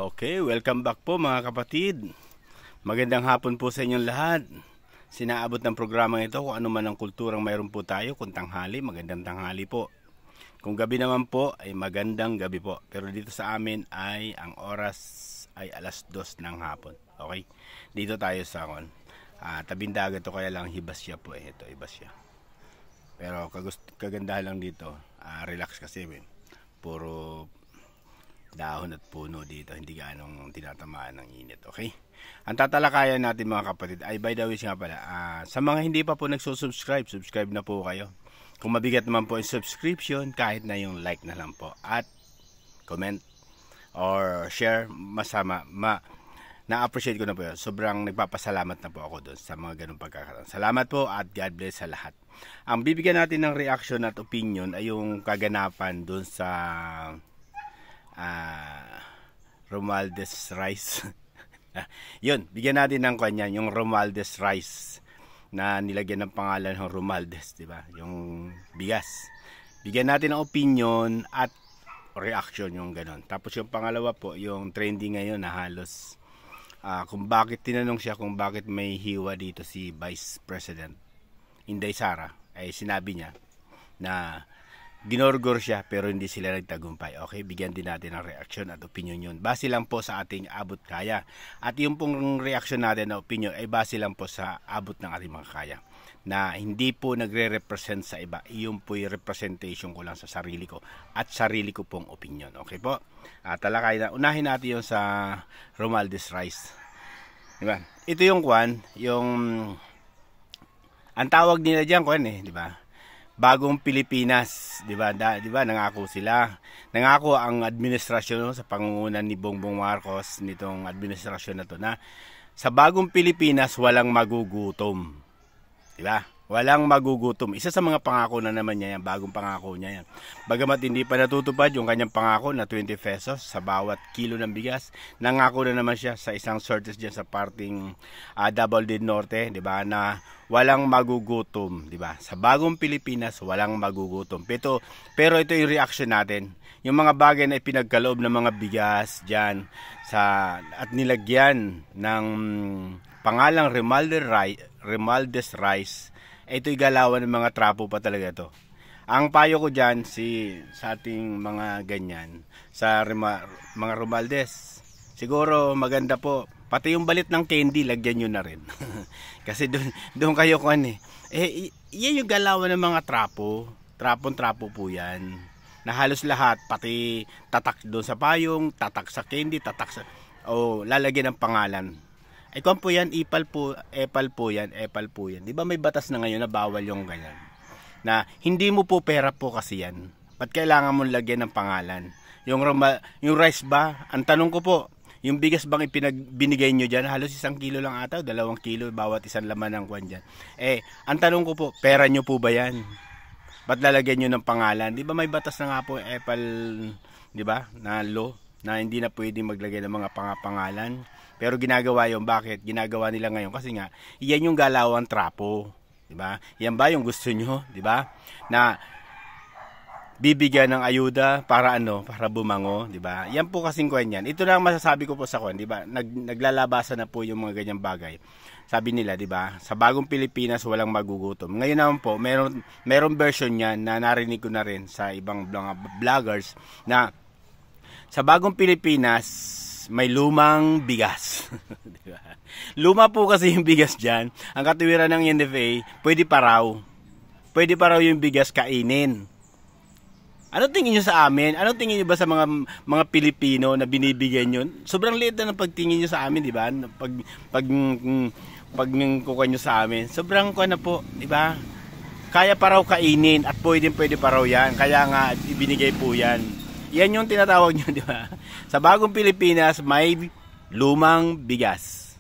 Okay, welcome back po mga kapatid. Magandang hapon po sa inyong lahat. Sinaabot ng programa ito kung ano man ang kulturang mayroon po tayo. Kung tanghali, magandang tanghali po. Kung gabi naman po, ay magandang gabi po. Pero dito sa amin ay ang oras ay alas 2 ng hapon. Okay? Dito tayo sa tabing dagat to, kaya lang hibas siya po. Ito, hibas siya. Pero kagandahan lang dito, relax kasi. Puro dahon at puno dito, hindi ganong tinatamaan ng init. Okay? Ang tatalakayan natin mga kapatid ay, by the way nga pala, sa mga hindi pa po nagsusubscribe, subscribe na po kayo. Kung mabigat naman po yung subscription, kahit na yung like na lang po, at comment or share, masama na-appreciate ko na po yun. Sobrang nagpapasalamat na po ako doon sa mga ganong pagkakataon. Salamat po at God bless sa lahat. Ang bibigyan natin ng reaction at opinion ay yung kaganapan doon sa Romualdez Rice. Yun, bigyan natin ng kanya yung Romualdez Rice na nilagyan ng pangalan ng Romualdez, di ba? Yung bigas. Bigyan natin ng opinion at reaction, yung ganon. Tapos yung pangalawa po, yung trending ngayon na halos kung bakit tinanong siya kung bakit may hiwa dito si Vice President Inday Sara, ay sinabi niya na ginorgor siya pero hindi sila nagtagumpay. Okay, bigyan din natin ng reaction at opinion yun. Base lang po sa ating abot kaya. At yung pong reaction natin na opinion ay base lang po sa abot ng ating mga kaya. Na hindi po nagre-represent sa iba. Iyon po yung representation ko lang sa sarili ko at sarili ko pong opinion. Okay po? Talakay na. Unahin natin yung sa Romualdez Rice. Diba? Ito yung yung ang tawag nila diyan di ba? Bagong Pilipinas, 'di ba? 'Di ba nangako sila. Nangako ang administrasyon sa pangunguna ni Bongbong Marcos nitong administrasyon na 'to na sa bagong Pilipinas walang magugutom. 'Di ba? Walang magugutom. Isa sa mga pangako na naman niya yan, bagong pangako niya yan. Bagamat hindi pa natutupad yung kanyang pangako na 20 pesos sa bawat kilo ng bigas, nangako na naman siya sa isang sortes diyan sa parting Davao del Norte, 'di ba, na walang magugutom, 'di ba? Sa bagong Pilipinas walang magugutom. Pero ito yung reaction natin. Yung mga bagay na ipinagkaloob ng mga bigas diyan at nilagyan ng pangalang Romualdez Rice, ito'y galawan ng mga trapo pa talaga to. Ang payo ko dyan sa ating mga ganyan, sa mga Romualdez, siguro maganda po, pati yung balit ng candy, lagyan nyo na rin. Kasi doon kayo yan yung galawan ng mga trapo, trapon-trapo po yan. Na halos lahat, pati tatak doon sa payong, tatak sa candy, lalagyan ng pangalan. Kung po yan, epal po yan. Di ba may batas na ngayon na bawal yung ganyan? Na hindi mo po pera po kasi yan. Ba't kailangan mong lagyan ng pangalan? Yung rice ba? Ang tanong ko po, yung bigas bang binigay nyo dyan? Halos 1 kilo lang ata, 2 kilo bawat isang laman ng kwan dyan. Ang tanong ko po, pera nyo po ba yan? Ba't lalagyan nyo ng pangalan? Di ba may batas na nga po, epal, di ba, na law, na hindi na pwedeng maglagay ng mga pangalan? Pero ginagawa yun. Bakit? Ginagawa nila ngayon kasi nga iyan yung galawang trapo, 'di ba? Yan ba yung gusto nyo, 'di ba? Na bibigyan ng ayuda para para bumango, 'di ba? Yan po kasing kuwan yan. Ito lang masasabi ko po sa kuwan, 'di ba? Naglalabasan na po yung mga ganyang bagay. Sabi nila, 'di ba? Sa bagong Pilipinas walang magugutom. Ngayon naman po, meron version niyan na narinig ko na rin sa ibang vloggers na sa bagong Pilipinas may lumang bigas. Diba? Luma po kasi yung bigas dyan. Ang katuwiran ng NFA, pwede pa raw yung bigas kainin. Ano tingin nyo sa amin? Ano tingin nyo ba sa mga Pilipino na binibigyan yun? Sobrang liit na ng pagtingin nyo sa amin, di ba? Pag kukuha nyo sa amin, sobrang kuha na po, di ba? Kaya pa raw kainin at pwede pa raw yan. Kaya nga, ibinigay po yan. Yan yung tinatawag nyo, di ba? Sa bagong Pilipinas, may lumang bigas.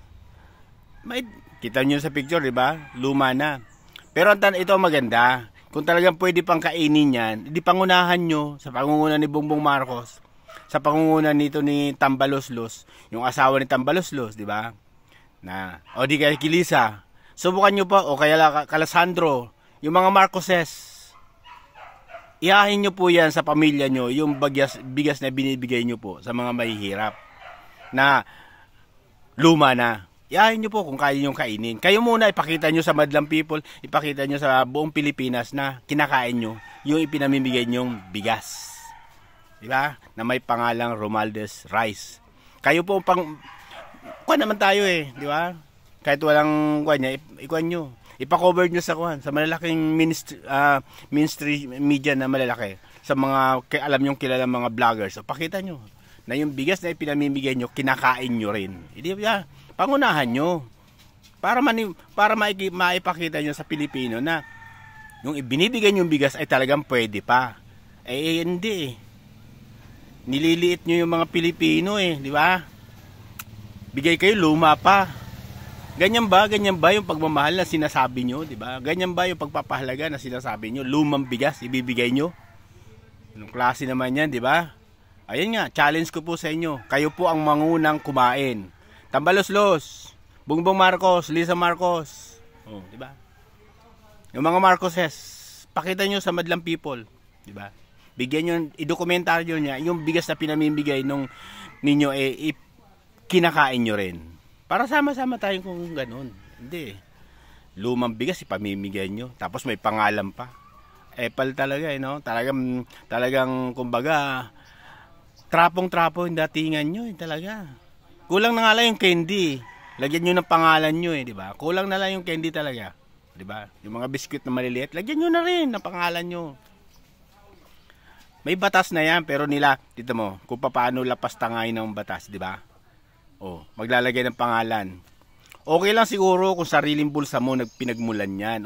Kita nyo sa picture, di ba? Luma na. Pero ito maganda. Kung talagang pwede pang kainin yan, di pangunahan nyo sa pangunguna ni Bongbong Marcos, sa pangunguna nito ni Tambaloslos, yung asawa ni Tambaloslos, di ba? O di kaya Kilisa. Subukan nyo pa, o kaya Calasandro, yung mga Marcoses. Ihahin nyo po yan sa pamilya nyo, yung bigas na binibigay nyo po sa mga mahihirap. na luma na. Iyahin nyo po kung kaya nyo kainin. Kayo muna, ipakita nyo sa madlang people, ipakita nyo sa buong Pilipinas na kinakain nyo yung ipinamimigay nyong bigas. Diba? Na may pangalang Romualdez Rice. Kayo po kuha naman tayo di ba? Kahit walang kuha niya, ikuha nyo. Ipa-cover nyo sa malalaking ministry media na malalaki. Sa mga, alam nyo kilala mga vloggers. So, pakita nyo na yung bigas na ipinamimigay nyo, kinakain nyo rin. Hindi ba? Pangunahan nyo para maipakita nyo sa Pilipino na yung ibinibigay nyong bigas ay talagang pwede pa. Hindi nililiit nyo yung mga Pilipino di ba? Bigay kayo luma pa. Ganyan ba yung pagmamahal na sinasabi nyo, di ba? Ganyan ba yung pagpapahalaga na sinasabi nyo? Lumang bigas ibibigay nyo? Anong klase naman yan, di ba? Ayun nga, challenge ko po sa inyo. Kayo po ang mangunang kumain. Tambalos-los, Bongbong Marcos, Lisa Marcos. Di ba? Yung mga Marcoses, pakita nyo sa madlang people, di ba? Bigyan nyo, i-dokumentaryo niya yung bigas na pinamimigay ninyo kinakain nyo rin. Para sama-sama tayo kung ganun. Hindi. Lumang bigas ipamimigay nyo, tapos may pangalan pa. Epal talaga no? Talagang kumbaga trapong-trapo yung datingan nyo talaga. Kulang na nga lang yung candy. Lagyan nyo ng pangalan nyo di ba? Kulang na lang yung candy talaga. Di ba? Yung mga biscuit na maliliit, lagyan nyo na rin ng pangalan nyo. May batas na yan, pero dito mo, kung paano lapas tangay ng batas, di ba? Maglalagay ng pangalan. Okay lang siguro kung sariling bulsa mo pinagmulan yan.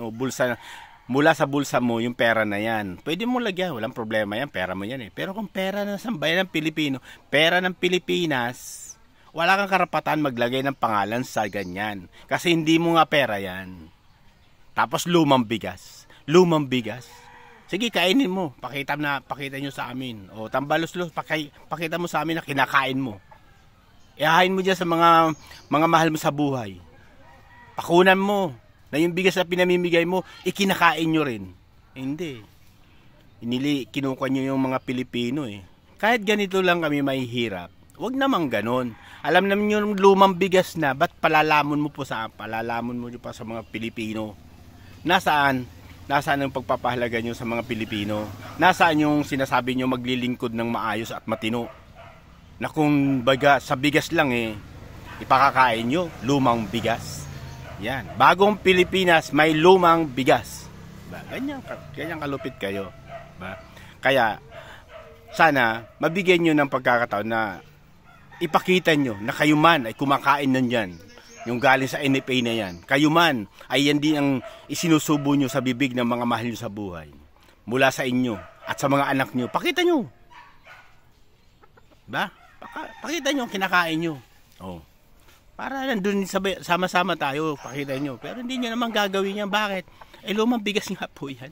Mula sa bulsa mo yung pera na yan. Pwede mo lagyan, walang problema yan, pera mo yan Pero kung pera na sambayan ng Pilipino, pera ng Pilipinas, wala kang karapatan maglagay ng pangalan sa ganyan. Kasi hindi mo nga pera yan. Tapos lumang bigas. Sige, kainin mo. Pakita nyo sa amin. Tambalos-los, pakita mo sa amin na kinakain mo. Iahain mo dyan sa mga mahal mo sa buhay. Pakunan mo na yung bigas na pinamimigay mo, ikinakain nyo rin. Hindi. Kinukuha nyo yung mga Pilipino Kahit ganito lang kami mahihirap, wag naman ganon. Alam naman yung lumang bigas na, ba't palalamon mo pa sa mga Pilipino? Nasaan ang pagpapahalaga nyo sa mga Pilipino? Nasaan yung sinasabi nyo maglilingkod ng maayos at matino? Na kung sa bigas lang ipakakain nyo, lumang bigas. Yan. Bagong Pilipinas, may lumang bigas. Diba? Ganyan kalupit kayo. Diba? Kaya, sana, mabigyan nyo ng pagkakataon na ipakita nyo na kayo man ay kumakain nandyan. Yung galing sa NFA na yan. Kayo man ay yan din ang isinusubo nyo sa bibig ng mga mahal nyo sa buhay. Mula sa inyo at sa mga anak nyo. Pakita nyo. Diba? Pakita nyo ang kinakain nyo. Para nandun sama-sama tayo, pakita nyo. Pero hindi nyo naman gagawin yan. Bakit? Lumang bigas nga po yan.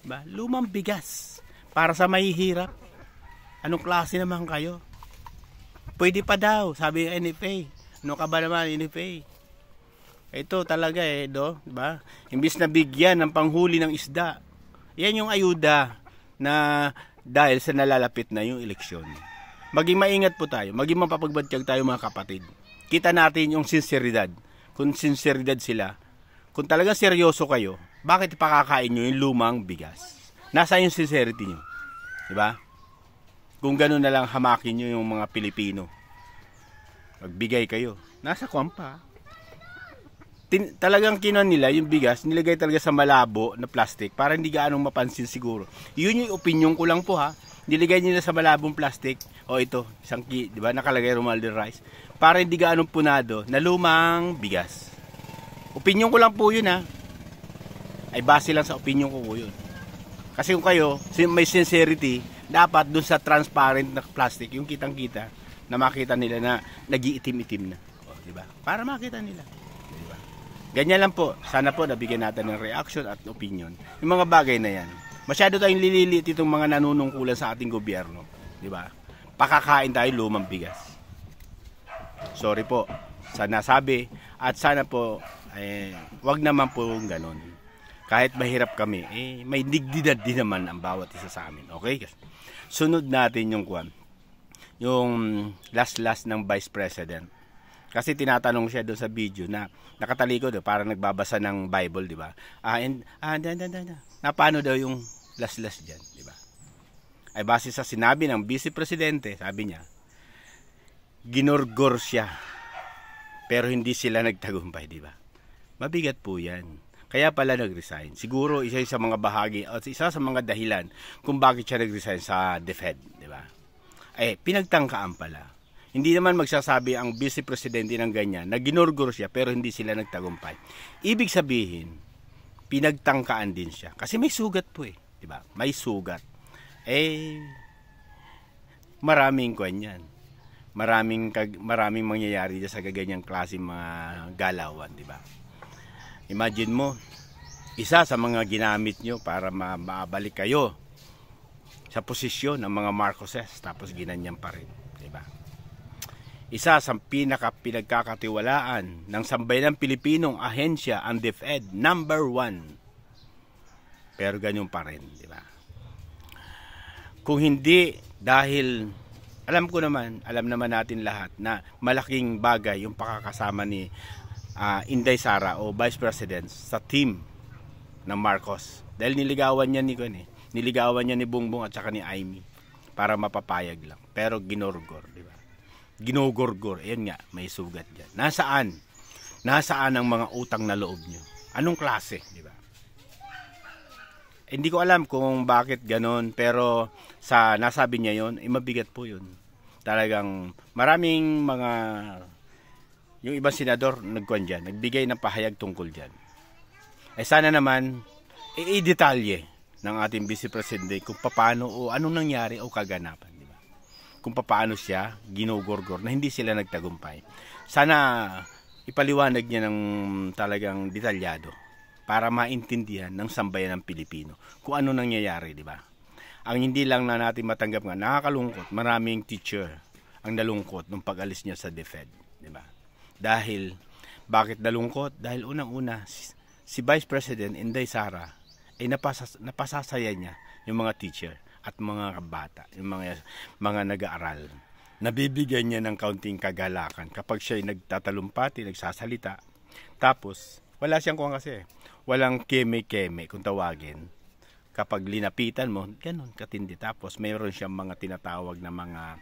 Diba? Lumang bigas. Para sa mahihirap. Anong klase naman kayo? Pwede pa daw, sabi ng NFA. Ano ka ba naman, NFA? Ito talaga diba? Imbis na bigyan ng panghuli ng isda. Yan yung ayuda na dahil sa nalalapit na yung eleksyon. Maging maingat po tayo, maging mapapagbadkag tayo mga kapatid. Kita natin yung sinseridad. Kung sinseridad sila, kung talagang seryoso kayo, bakit ipakakain nyo yung lumang bigas? Nasa yung sincerity nyo? Diba? Kung gano'n na lang hamakin nyo yung mga Pilipino, magbigay kayo. Nasa kwampa. Talagang kinuha nila yung bigas, nilagay talaga sa malabo na plastic para hindi gaanong mapansin siguro. Yun yung opinion ko lang po Nilagay nila sa malabong plastic. Ito, di ba nakalagay Romualdez Rice. Para hindi gaanong punado na lumang bigas. Opinion ko lang po yun Ay base lang sa opinion ko po yun. Kasi kung kayo, may sincerity, dapat dun sa transparent na plastic, yung kitang-kita, na makita nila na nag-iitim-itim na. Diba? Para makita nila. Diba? Ganyan lang po. Sana po nabigyan natin ng reaction at opinion. Yung mga bagay na yan. Masyado tayong lililit itong mga nanunungkulan sa ating gobyerno. Diba? Pakakain tayo lumang bigas. Sorry po sa nasabi. At sana po, wag naman po ganon. Kahit mahirap kami, may dignidad din naman ang bawat isa sa amin. Okay? Sunod natin yung yung last ng Vice President. Kasi tinatanong siya doon sa video na nakatalikod, parang nagbabasa ng Bible, di ba? Na paano daw yung last diyan, di ba? Ay base sa sinabi ng Vice Presidente, sabi niya, ginorgor siya, pero hindi sila nagtagumpay, di ba? Mabigat po yan. Kaya pala nag-resign. Siguro isa sa mga bahagi o isa sa mga dahilan kung bakit siya nag-resign sa DepEd, di ba? Pinagtangkaan pala. Hindi naman magsasabi ang Vice Presidente ng ganyan na ginorgor siya pero hindi sila nagtagumpay. Ibig sabihin, pinagtangkaan din siya. Kasi may sugat po di ba? May sugat. Maraming kwan yan. Maraming mangyayari sa ganyang klase mga galawan, di ba? Imagine mo, isa sa mga ginamit nyo para mabalik kayo sa posisyon ng mga Marcoses, tapos ginanyan pa rin, di ba? Isa sa pinagkakatiwalaan ng sambayanang Pilipinong ahensya ang DepEd, number 1. Pero ganyan pa rin, di ba? Kung hindi dahil alam naman natin lahat na malaking bagay yung pakakasama ni Inday Sara o Vice President sa team ng Marcos. Dahil niligawan niya ni Bongbong at saka ni Amy para mapapayag lang. Pero ginorgor, di ba? Ginogorgor. Ayan nga, may sugat diyan. Nasaan? Nasaan ang mga utang na loob niyo? Anong klase, di ba? Hindi ko alam kung bakit ganon, pero sa nasabi niya yon, mabigat po yun. Talagang maraming mga yung ibang senador nagkuhan dyan, nagbigay ng pahayag tungkol dyan. Sana naman i-detalye ng ating Vice Presidente kung paano o anong nangyari o kaganapan, di ba? Kung paano siya ginogorgor na hindi sila nagtagumpay. Sana ipaliwanag niya ng talagang detalyado para maintindihan ng sambayan ng Pilipino kung ano nangyayari, di ba? Ang hindi lang na natin matanggap nga, nakakalungkot, maraming teacher ang nalungkot nung pag-alis niya sa DepEd, di ba? Dahil, bakit nalungkot? Dahil unang-una, si Vice President Inday Sara ay napasasaya niya yung mga teacher at mga bata, yung mga nag-aaral. Nabibigyan niya ng kaunting kagalakan kapag siya ay nagtatalumpati, nagsasalita. Tapos, wala siyang walang keme-keme kung tawagin. Kapag linapitan mo, ganun katindi. Tapos mayroon siyang mga tinatawag na mga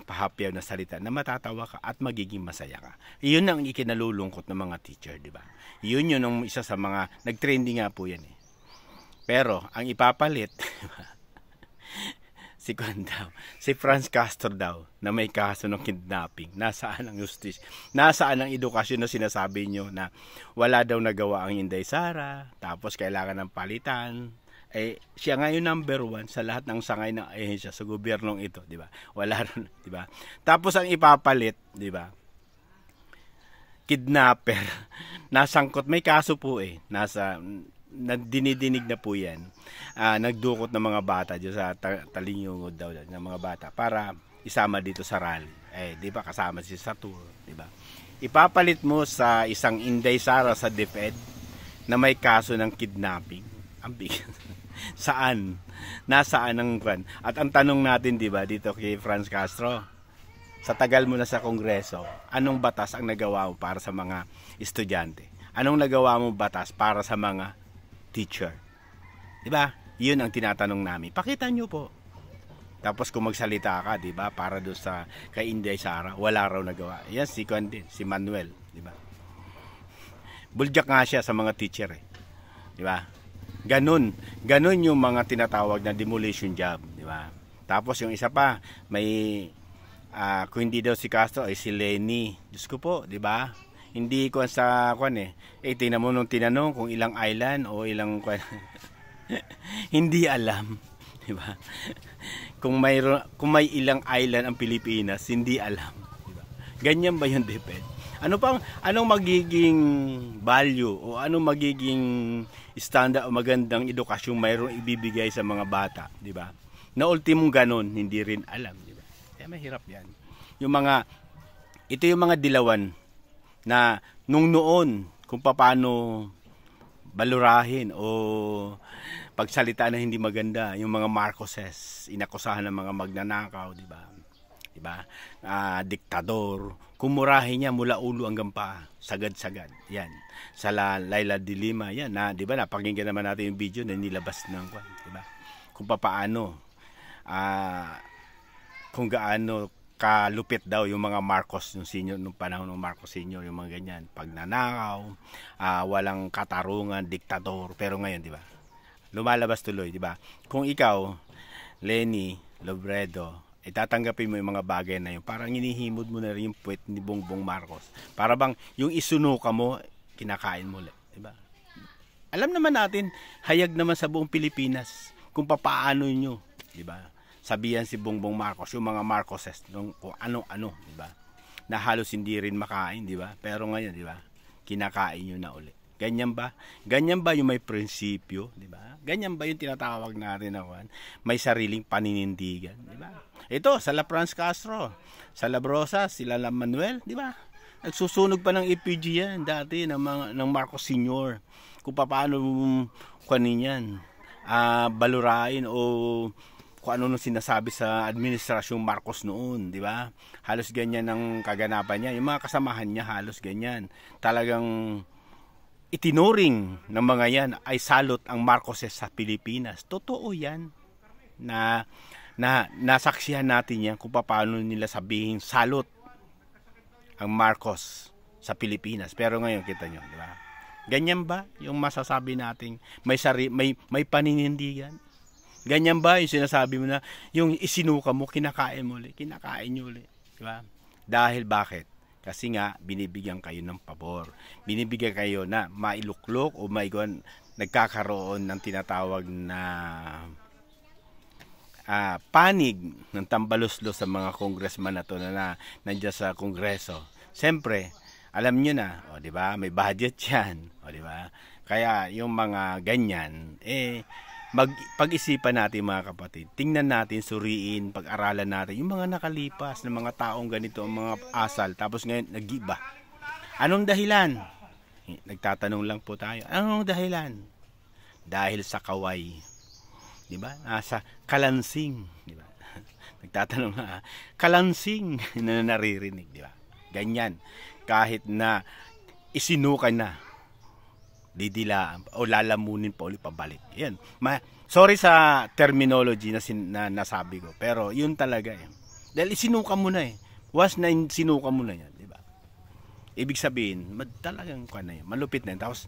pahapyaw na salita na matatawa ka at magiging masaya ka. Iyon ang ikinalulungkot ng mga teacher, di ba? Yun ang isa sa mga nag-trending nga po yan. Pero ang ipapalit si Franz Castro daw na may kaso ng kidnapping. Nasaan ang justice? Nasaan ang edukasyon na sinasabi nyo na wala daw nagawa ang Inday Sara, tapos kailangan ng palitan. Siya ngayon number 1 sa lahat ng sangay ng ahensya sa gobyernong ito, di ba? Wala rin, di ba? Tapos ang ipapalit, di ba? Kidnapper. Nasangkot, may kaso po dinidinig na po yan. Nagdukot ng mga bata dyan sa Talingungod daw ng mga bata para isama dito sa rally. Di ba kasama si Satur, di ba? Ipapalit mo sa isang Inday Sara sa DepEd na may kaso ng kidnapping. Ang bigat. Saan? Nasaan ang kwan? At ang tanong natin, di ba, dito kay Franz Castro, sa tagal mo na sa Kongreso, anong batas ang nagawa mo para sa mga estudyante? Anong nagawa mo batas para sa mga teacher? Diba? Yun ang tinatanong namin. Pakita nyo po. Tapos kung magsalita ka, diba? Para doon sa kay Inday Sara, wala raw nagawa. Yan si Manuel, diba? Buljak nga siya sa mga teacher Diba? Ganun yung mga tinatawag na demolition job, diba? Tapos yung isa pa, may kung hindi daw si Castro ay si Lenny. Diyos ko po, diba? Hindi ko sa tingnan mo nung tinanong kung ilang island o ilang hindi alam, di ba? Kung may ilang island ang Pilipinas, hindi alam, di ba? Ganyan ba 'yung DepEd? Anong magiging value o anong magiging standard o magandang edukasyon mayroong ibibigay sa mga bata, di ba? Na ultimong ganon, hindi rin alam, di ba? Kaya mahirap 'yan. Ito yung mga dilawan na nung noon kung paano balurahin o pagsalita na hindi maganda yung mga Marcoses, inakusahan ng mga magnanakaw, di ba? Di ba? Diktador, kumurahin niya mula ulo hanggang paa, sagad-sagad. Yan. Sa Laila de Lima, yan na, di ba? Napakinggan naman natin yung video na nilabas ng, di ba? Kung paano kung gaano kalupit daw yung mga Marcos nung senior, nung panahon ng Marcos senior, yung mga ganyan, pagnanakaw, walang katarungan, diktador. Pero ngayon, di ba? Lumalabas tuloy, di ba? Kung ikaw, Lenny Robredo, tatanggapin mo yung mga bagay na yun, parang hinihimod mo na rin yung puwet ni Bongbong Marcos. Para bang yung isunuka mo, kinakain mo ulit, di ba? Alam naman natin, hayag naman sa buong Pilipinas kung papaano nyo, di ba? Sabihan si Bongbong Marcos, yung mga Marcoses, kung ano-ano, di ba? Na halos hindi rin makain, di ba? Pero ngayon, di ba? Kinakain nyo na ulit. Ganyan ba? Ganyan ba yung may prinsipyo, di ba? Ganyan ba yung tinatawag natin na may sariling paninindigan, di ba? Ito, sa La Franz Castro, sa Labrosas, sila La Manuel, di ba? Nagsusunog pa ng EPG yan dati ng Marcos Sr. Kung paano kunin yan, balurain o kung ano nung sinasabi sa administrasyong Marcos noon, di ba? Halos ganyan ang kaganapan niya. Yung mga kasamahan niya halos ganyan. Talagang itinuring ng mga yan ay salot ang Marcoses sa Pilipinas. Totoo yan na nasaksihan natin yan kung paano nila sabihin salot ang Marcos sa Pilipinas. Pero ngayon kita nyo, di ba? Ganyan ba yung masasabi nating may paninindigan? Ganyan ba yung sinasabi mo na yung isinuka mo, kinakain mo ulit, kinakain nyo ulit, di ba? Dahil bakit? Kasi nga, binibigyan kayo ng pabor. Binibigyan kayo na mailuklok o nagkakaroon ng tinatawag na panig ng tambaluslo sa mga congressman na to na nandiyan sa kongreso. Siyempre, alam nyo na, o di ba? May budget yan, o di ba? Kaya yung mga ganyan, pag-isipan natin mga kapatid, tingnan natin, suriin, pag-aralan natin yung mga nakalipas ng mga taong ganito, ang mga asal, tapos ngayon nag-iba. Anong dahilan? Nagtatanong lang po tayo, anong dahilan? Dahil sa kaway, di ba? Sa kalansing, di ba? Nagtatanong na, kalansing na naririnig, di ba? Ganyan, kahit na isinukan na, didilaan o lalamunin pa ulit pabalik. Yan. Sorry sa terminology na nasabi ko, pero yun talaga eh. Dahil isinuka mo na eh. Once na sinuka mo na yan, di ba? Ibig sabihin, talagang yan, malupit na yan. Tapos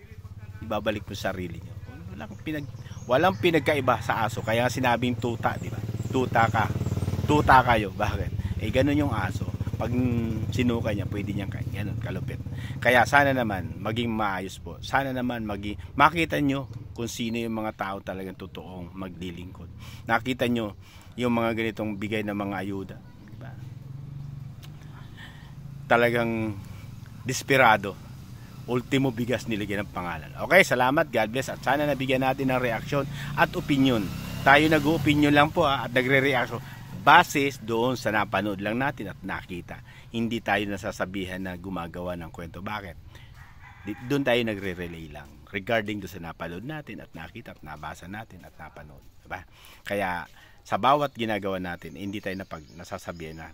ibabalik mo sa sarili niyo. Walang pinagkaiba sa aso. Kaya sinabing tuta, di ba? Tuta ka. Tuta kayo. Bakit? Ganun yung aso. Pag sinuka niya, pwede niyang kain. Ganun, kalupit. Kaya sana naman maging maayos po. Sana naman makita nyo kung sino yung mga tao talagang totoong maglilingkod. Nakita nyo yung mga ganitong bigay ng mga ayuda. Diba? Talagang desperado. Ultimo bigas nilagyan ng pangalan. Okay, salamat. God bless. At sana nabigyan natin ng reaksyon at opinion. Tayo nag-opinion lang po at nagre-reaction. Basis doon sa napanood lang natin at nakita. Hindi tayo nasasabihan na gumagawa ng kwento. Bakit? Doon tayo nagre-relay lang. Regarding doon sa napanood natin at nakita at nabasa natin at napanood. Diba? Kaya sa bawat ginagawa natin, hindi tayo nasasabihan na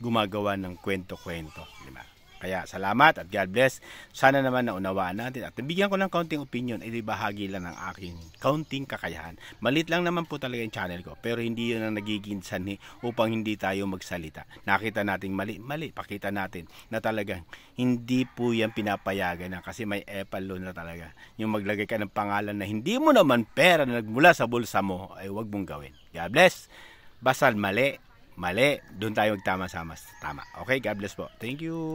gumagawa ng kwento-kwento. Diba? Kaya salamat at God bless. Sana naman naunawaan natin at nabigyan ko ng kaunting opinion, bahagi lang ng aking kaunting kakayahan. Malit lang naman po talaga yung channel ko, pero hindi yun ang nagiging sanhi upang hindi tayo magsalita. Nakita natin mali, pakita natin na talagang hindi po yan pinapayagan na kasi may epal law na talaga. Yung maglagay ka ng pangalan na hindi mo naman pera na nagmula sa bulsa mo, ay wag mong gawin. God bless. Basta mali, doon tayo magtama-sama. Tama. Okay, God bless po. Thank you.